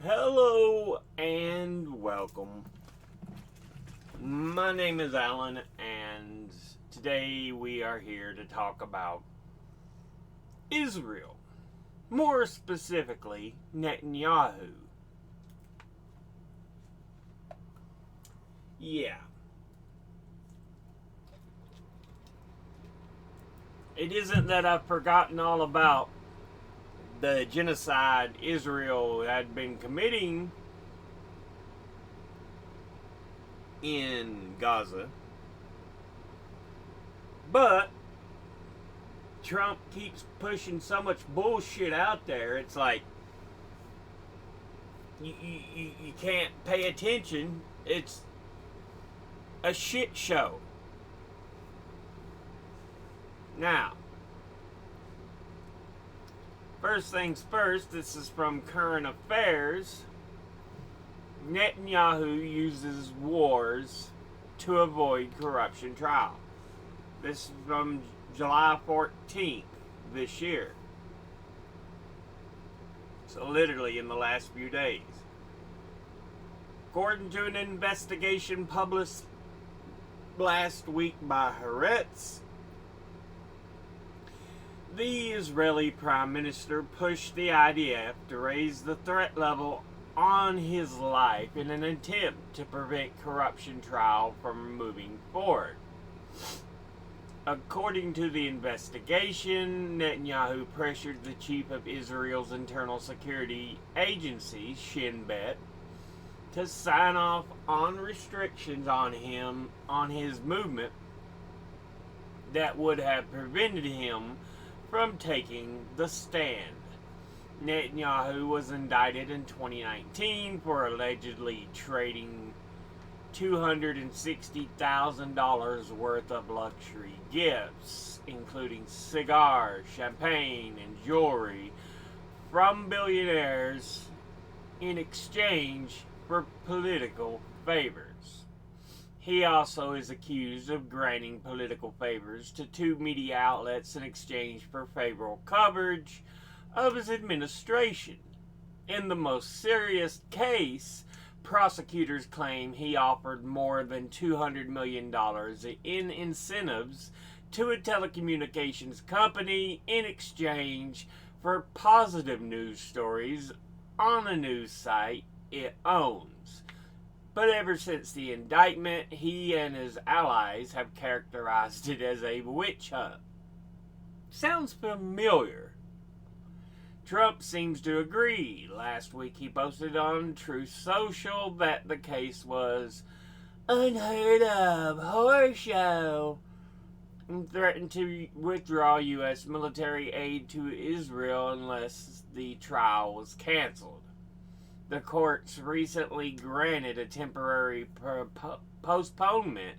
Hello and welcome. My name is Alan, and today we are here to talk about Israel. More specifically, Netanyahu. Yeah. It isn't that I've forgotten all about the genocide Israel had been committing in Gaza, but Trump keeps pushing so much bullshit out there. It's like you can't pay attention. It's a shit show. Now, first things first, this is from Current Affairs. Netanyahu uses wars to avoid corruption trial. This is from July 14th this year. So literally in the last few days. According to an investigation published last week by Haaretz, the Israeli Prime Minister pushed the IDF to raise the threat level on his life in an attempt to prevent corruption trial from moving forward. According to the investigation, Netanyahu pressured the chief of Israel's internal security agency, Shin Bet, to sign off on restrictions on his movement that would have prevented him from taking the stand. Netanyahu was indicted in 2019 for allegedly trading $260,000 worth of luxury gifts, including cigars, champagne, and jewelry, from billionaires in exchange for political favors. He also is accused of granting political favors to two media outlets in exchange for favorable coverage of his administration. In the most serious case, prosecutors claim he offered more than $200 million in incentives to a telecommunications company in exchange for positive news stories on a news site it owns. But ever since the indictment, he and his allies have characterized it as a witch hunt. Sounds familiar. Trump seems to agree. Last week he posted on Truth Social that the case was unheard of, horror show, and threatened to withdraw U.S. military aid to Israel unless the trial was canceled. The courts recently granted a temporary postponement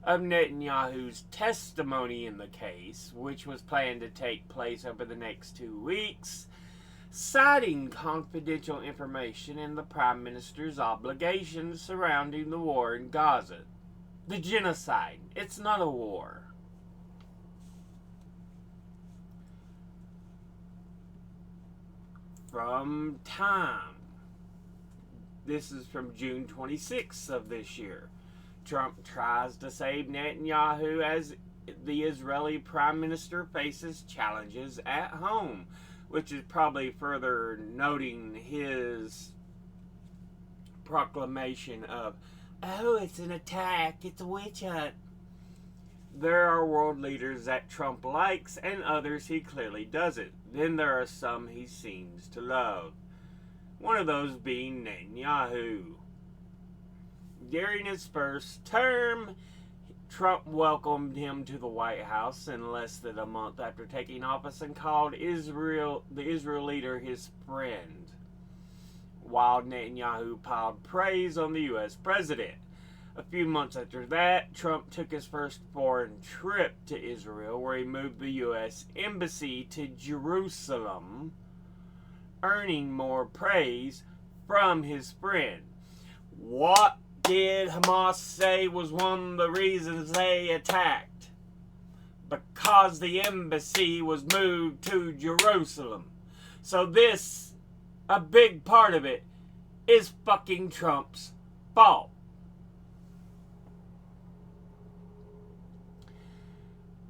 of Netanyahu's testimony in the case, which was planned to take place over the next 2 weeks, citing confidential information and the Prime Minister's obligations surrounding the war in Gaza. The genocide. It's not a war. From Time. This is from June 26th of this year. Trump tries to save Netanyahu as the Israeli Prime Minister faces challenges at home, which is probably further noting his proclamation of, oh, it's an attack, it's a witch hunt. There are world leaders that Trump likes and others he clearly doesn't. Then there are some he seems to love. One of those being Netanyahu. During his first term, Trump welcomed him to the White House in less than a month after taking office and called the Israel leader his friend, while Netanyahu piled praise on the U.S. president. A few months after that, Trump took his first foreign trip to Israel, where he moved the U.S. embassy to Jerusalem, earning more praise from his friend. What did Hamas say was one of the reasons they attacked? Because the embassy was moved to Jerusalem. So this, a big part of it, is fucking Trump's fault.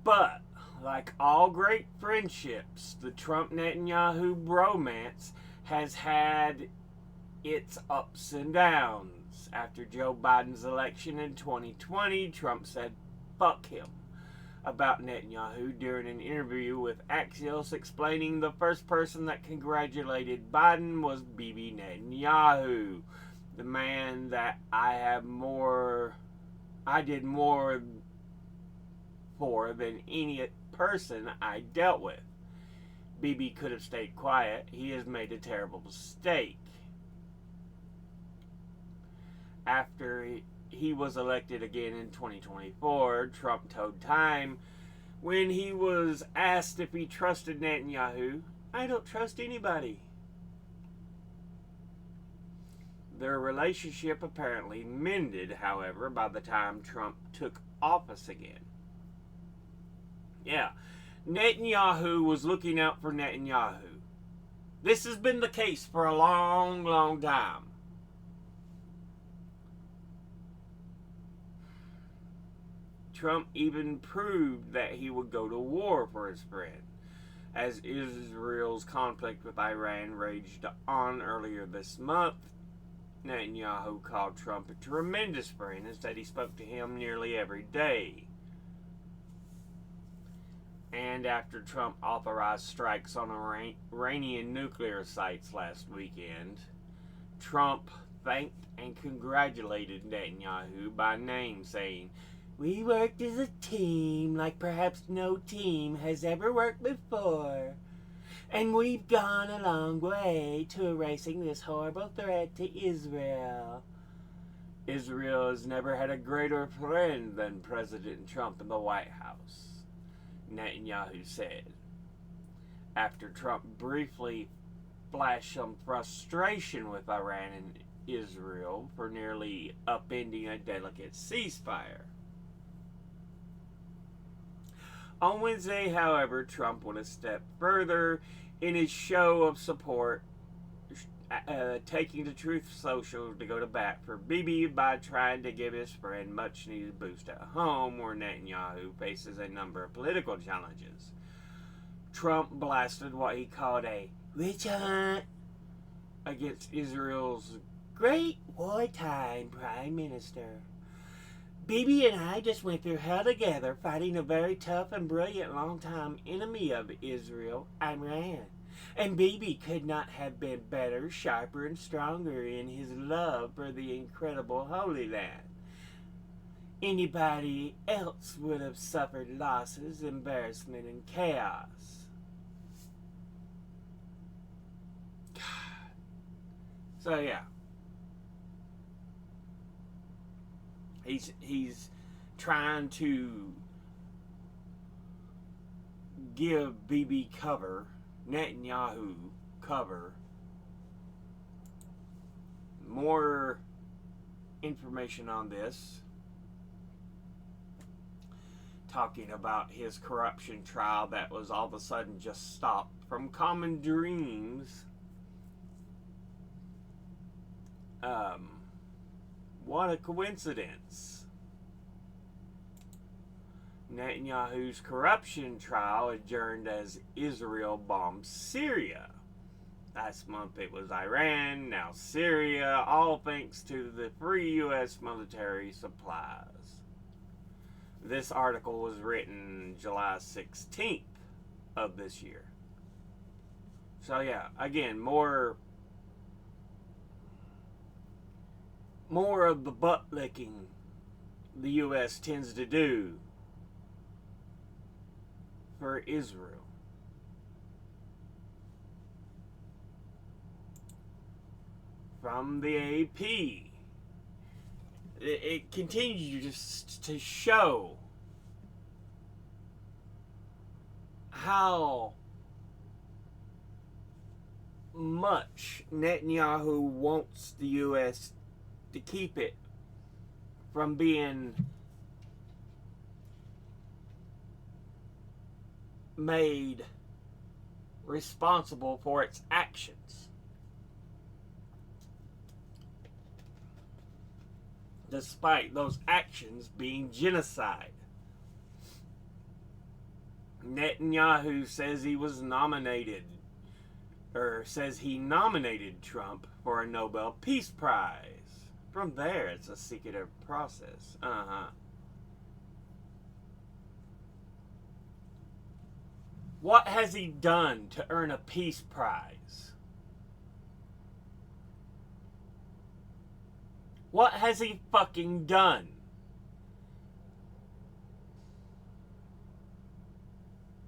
But, like all great friendships, the Trump-Netanyahu bromance has had its ups and downs. After Joe Biden's election in 2020, Trump said, fuck him, about Netanyahu during an interview with Axios, explaining the first person that congratulated Biden was Bibi Netanyahu, the man that I did more for than any person I dealt with. Bibi could have stayed quiet. He has made a terrible mistake. After he was elected again in 2024, Trump told Time when he was asked if he trusted Netanyahu, I don't trust anybody. Their relationship apparently mended, however, by the time Trump took office again. Yeah, Netanyahu was looking out for Netanyahu. This has been the case for a long, long time. Trump even proved that he would go to war for his friend. As Israel's conflict with Iran raged on earlier this month, Netanyahu called Trump a tremendous friend and said he spoke to him nearly every day. And after Trump authorized strikes on Iranian nuclear sites last weekend, Trump thanked and congratulated Netanyahu by name, saying, we worked as a team like perhaps no team has ever worked before. And we've gone a long way to erasing this horrible threat to Israel. Israel has never had a greater friend than President Trump in the White House, Netanyahu said. After Trump briefly flashed some frustration with Iran and Israel for nearly upending a delicate ceasefire. On Wednesday, however, Trump went a step further in his show of support, taking to Truth Social to go to bat for Bibi by trying to give his friend much needed boost at home, where Netanyahu faces a number of political challenges. Trump blasted what he called a witch hunt against Israel's great wartime prime minister. Bibi and I just went through hell together, fighting a very tough and brilliant long-time enemy of Israel, Iran. And Bibi could not have been better, sharper, and stronger in his love for the incredible Holy Land. Anybody else would have suffered losses, embarrassment, and chaos. God. So yeah. He's trying to give Bibi cover, Netanyahu cover. More information on this, talking about his corruption trial that was all of a sudden just stopped from common dreams. What a coincidence. Netanyahu's corruption trial adjourned as Israel bombed Syria. Last month it was Iran, now Syria, all thanks to the free U.S. military supplies. This article was written July 16th of this year. So yeah, again, more of the butt licking the U.S. tends to do for Israel. From the AP, it continues to show how much Netanyahu wants the U.S. to keep it from being made responsible for its actions. despite those actions being genocide. Netanyahu says he nominated Trump for a Nobel Peace Prize. From there, it's a secretive process. What has he done to earn a peace prize? What has he fucking done?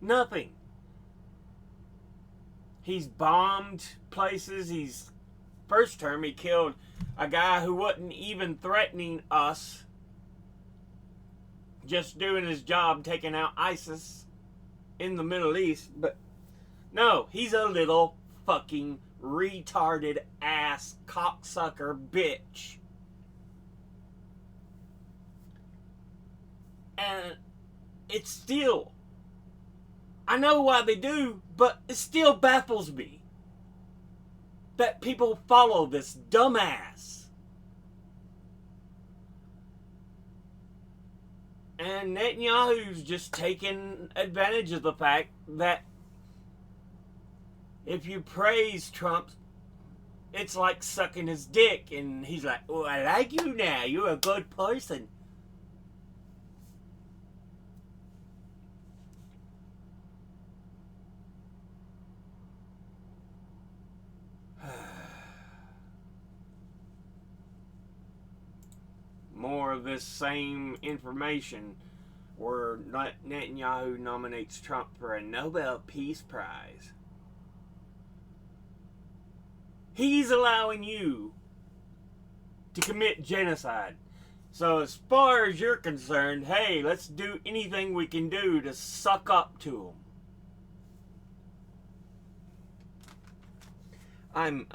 Nothing. He's bombed places. First term, he killed a guy who wasn't even threatening us. Just doing his job, taking out ISIS in the Middle East. But no, he's a little fucking retarded ass cocksucker bitch. And it's still, I know why they do, but it still baffles me that people follow this dumbass. And Netanyahu's just taking advantage of the fact that if you praise Trump, it's like sucking his dick. And he's like, oh, I like you now. You're a good person. More of this same information where Netanyahu nominates Trump for a Nobel Peace Prize. He's allowing you to commit genocide. So as far as you're concerned, hey, let's do anything we can do to suck up to him.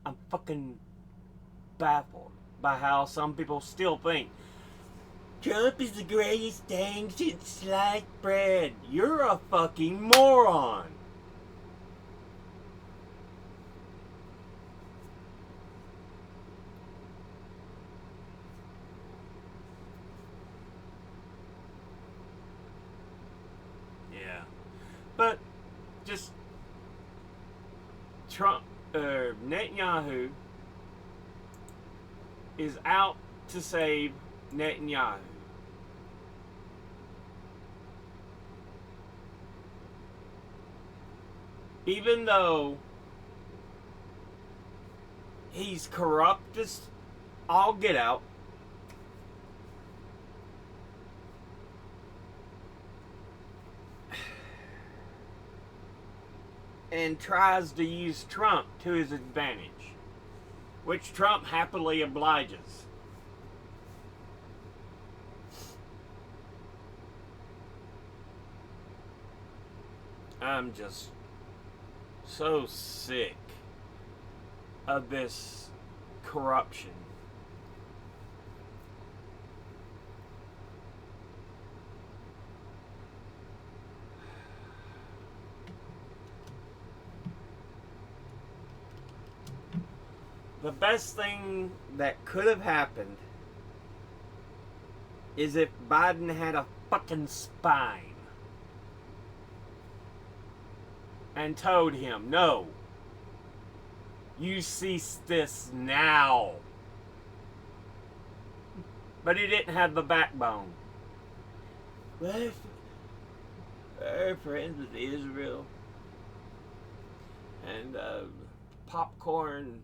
I'm fucking baffled by how some people still think Trump is the greatest thing since sliced bread. You're a fucking moron. Yeah. But just Netanyahu is out to save Netanyahu. Even though he's corrupt as all get out, and tries to use Trump to his advantage, which Trump happily obliges. I'm just so sick of this corruption. The best thing that could have happened is if Biden had a fucking spine and told him, no, you cease this now. But he didn't have the backbone. We're friends with Israel. And popcorn.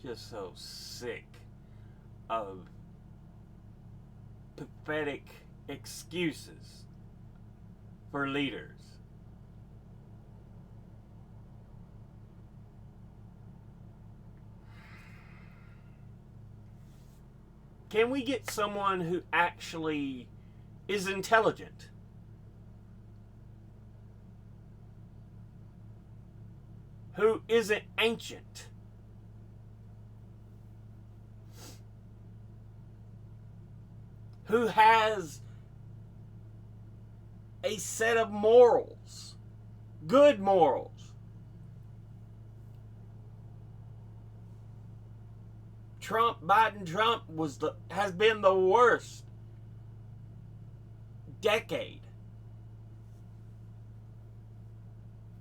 Just so sick of pathetic excuses for leaders. Can we get someone who actually is intelligent? Who isn't ancient? who has a set of morals, good morals. Biden Trump has been the worst decade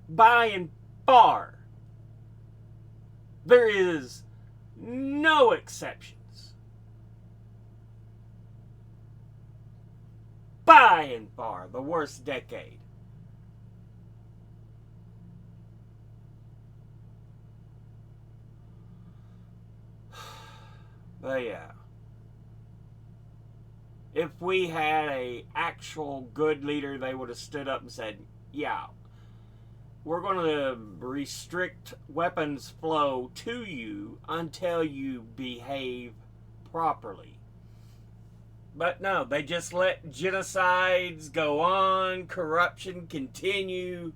by and far. There is no exceptions. By and far the worst decade. But yeah, if we had a actual good leader, they would have stood up and said, yeah, we're going to restrict weapons flow to you until you behave properly. But no, they just let genocides go on, corruption continue.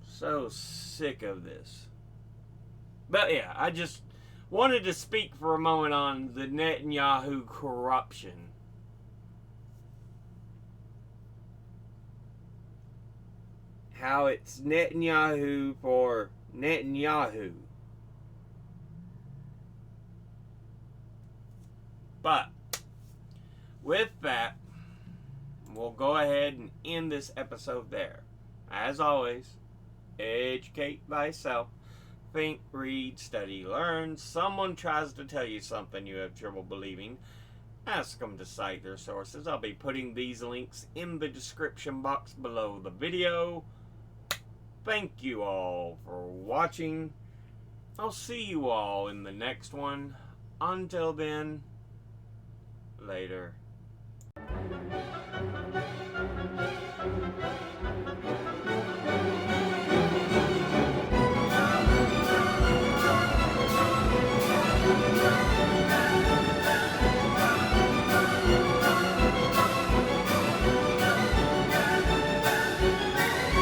So sick of this. But yeah, I just wanted to speak for a moment on the Netanyahu corruption. How it's Netanyahu for Netanyahu. But with that, we'll go ahead and end this episode there. As always, educate thyself. Think, read, study, learn. Someone tries to tell you something you have trouble believing, ask them to cite their sources. I'll be putting these links in the description box below the video. Thank you all for watching. I'll see you all in the next one. Until then, later.